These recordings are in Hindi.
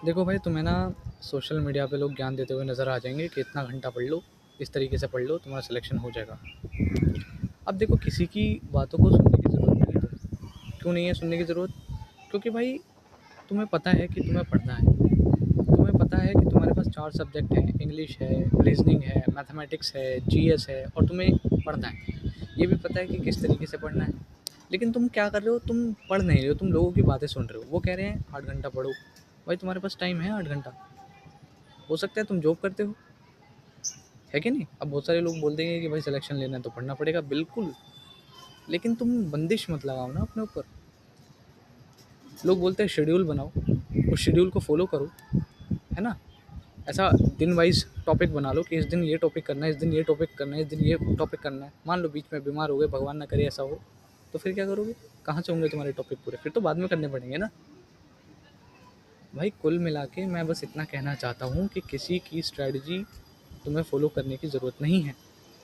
देखो भाई, तुम्हें ना सोशल मीडिया पे लोग ज्ञान देते हुए नज़र आ जाएँगे कि इतना घंटा पढ़ लो, इस तरीके से पढ़ लो, तुम्हारा सिलेक्शन हो जाएगा। अब देखो, किसी की बातों को सुनने की ज़रूरत नहीं है तुम्हें। क्यों नहीं है सुनने की ज़रूरत? क्योंकि भाई तुम्हें पता है कि तुम्हें पढ़ना है। तुम्हें पता है कि तुम्हारे पास 4 सब्जेक्ट हैं, इंग्लिश है, रीज़निंग है, मैथमेटिक्स है, जीएस है और तुम्हें पढ़ना है। ये भी पता है कि किस तरीके से पढ़ना है। लेकिन तुम क्या कर रहे हो? तुम पढ़ नहीं रहे हो, तुम लोगों की बातें सुन रहे हो। वो कह रहे हैं 8 घंटा पढ़ो। भाई तुम्हारे पास टाइम है 8 घंटा? हो सकता है तुम जॉब करते हो, है कि नहीं? अब बहुत सारे लोग बोल देंगे कि भाई सिलेक्शन लेना है तो पढ़ना पड़ेगा, बिल्कुल। लेकिन तुम बंदिश मत लगाओ ना अपने ऊपर। लोग बोलते हैं शेड्यूल बनाओ, उस शेड्यूल को फ़ॉलो करो, है ना? ऐसा दिन वाइज़ टॉपिक बना लो कि इस दिन ये टॉपिक करना है, इस दिन ये टॉपिक करना है, इस दिन ये टॉपिक करना है। मान लो बीच में बीमार हो गए, भगवान ना करे ऐसा हो, तो फिर क्या करोगे? कहाँ से होंगे तुम्हारे टॉपिक पूरे? फिर तो बाद में करने पड़ेंगे ना। भाई कुल मिला के मैं बस इतना कहना चाहता हूँ कि किसी की स्ट्रैटेजी तुम्हें फ़ॉलो करने की ज़रूरत नहीं है।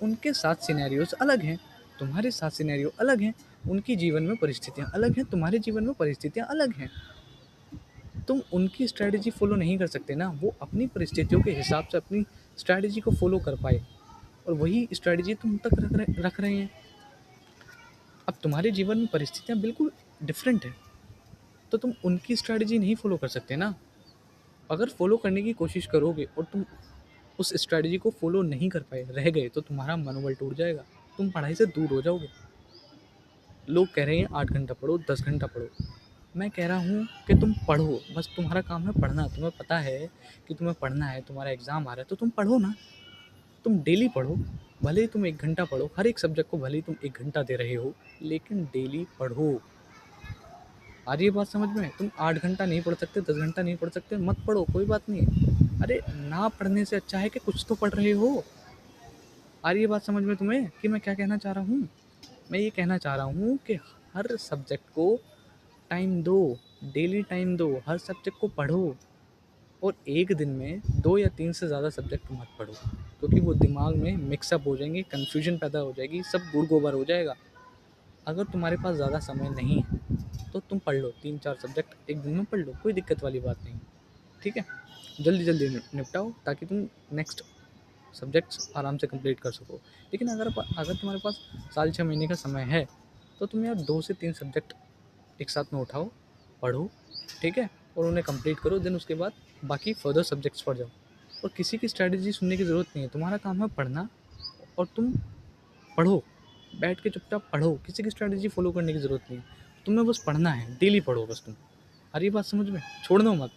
उनके साथ सिनेरियोज़ अलग हैं, तुम्हारे साथ सिनेरियो अलग हैं, उनकी जीवन में परिस्थितियाँ अलग हैं, तुम्हारे जीवन में परिस्थितियाँ अलग हैं। तुम उनकी स्ट्रैटेजी फ़ॉलो नहीं कर सकते ना, वो अपनी परिस्थितियों के हिसाब से अपनी स्ट्रैटेजी को फ़ॉलो कर पाए और वही स्ट्रैटेजी तुम तक रख रहे हैं। अब तुम्हारे जीवन में परिस्थितियाँ बिल्कुल डिफरेंट हैं, तो तुम उनकी स्ट्रैटेजी नहीं फ़ॉलो कर सकते ना। अगर फ़ॉलो करने की कोशिश करोगे और तुम उस स्ट्रैटेजी को फ़ॉलो नहीं कर पाए, रह गए, तो तुम्हारा मनोबल टूट जाएगा, तुम पढ़ाई से दूर हो जाओगे। लोग कह रहे हैं 8 घंटा पढ़ो, 10 घंटा पढ़ो। मैं कह रहा हूँ कि तुम पढ़ो, बस तुम्हारा काम है पढ़ना। तुम्हें पता है कि तुम्हें पढ़ना है, तुम्हारा एग्ज़ाम आ रहा है, तो तुम पढ़ो ना। तुम डेली पढ़ो, भले ही तुम 1 घंटा पढ़ो, हर एक सब्जेक्ट को भले ही तुम 1 घंटा दे रहे हो, लेकिन डेली पढ़ो। आ रही है बात समझ में? तुम 8 घंटा नहीं पढ़ सकते, 10 घंटा नहीं पढ़ सकते, मत पढ़ो, कोई बात नहीं। अरे ना पढ़ने से अच्छा है कि कुछ तो पढ़ रहे हो। आ रही है बात समझ में तुम्हें कि मैं क्या कहना चाह रहा हूँ? मैं ये कहना चाह रहा हूँ कि हर सब्जेक्ट को टाइम दो, डेली टाइम दो, हर सब्जेक्ट को पढ़ो और एक दिन में 2 या 3 से ज़्यादा सब्जेक्ट मत पढ़ो, क्योंकि वो दिमाग में मिक्सअप हो जाएंगे, कन्फ्यूजन पैदा हो जाएगी, सब गुड़ गोबर हो जाएगा। अगर तुम्हारे पास ज़्यादा समय नहीं है तो तुम पढ़ लो, 3-4 सब्जेक्ट एक दिन में पढ़ लो, कोई दिक्कत वाली बात नहीं। ठीक है? जल्दी जल्दी निपटाओ ताकि तुम नेक्स्ट सब्जेक्ट्स आराम से कंप्लीट कर सको। लेकिन अगर तुम्हारे पास साल 6 महीने का समय है, तो तुम यार 2 से 3 सब्जेक्ट एक साथ में उठाओ, पढ़ो, ठीक है? और उन्हें कंप्लीट करो, देन उसके बाद बाकी फर्दर सब्जेक्ट्स पढ़ जाओ। और किसी की स्ट्रैटेजी सुनने की ज़रूरत नहीं है, तुम्हारा काम है पढ़ना और तुम पढ़ो, बैठ के चुपचाप पढ़ो, किसी की स्ट्रैटेजी फॉलो करने की ज़रूरत नहीं है। तुम्हें बस पढ़ना है, डेली पढ़ो बस तुम। आ रही बात समझ में? छोड़ना मत।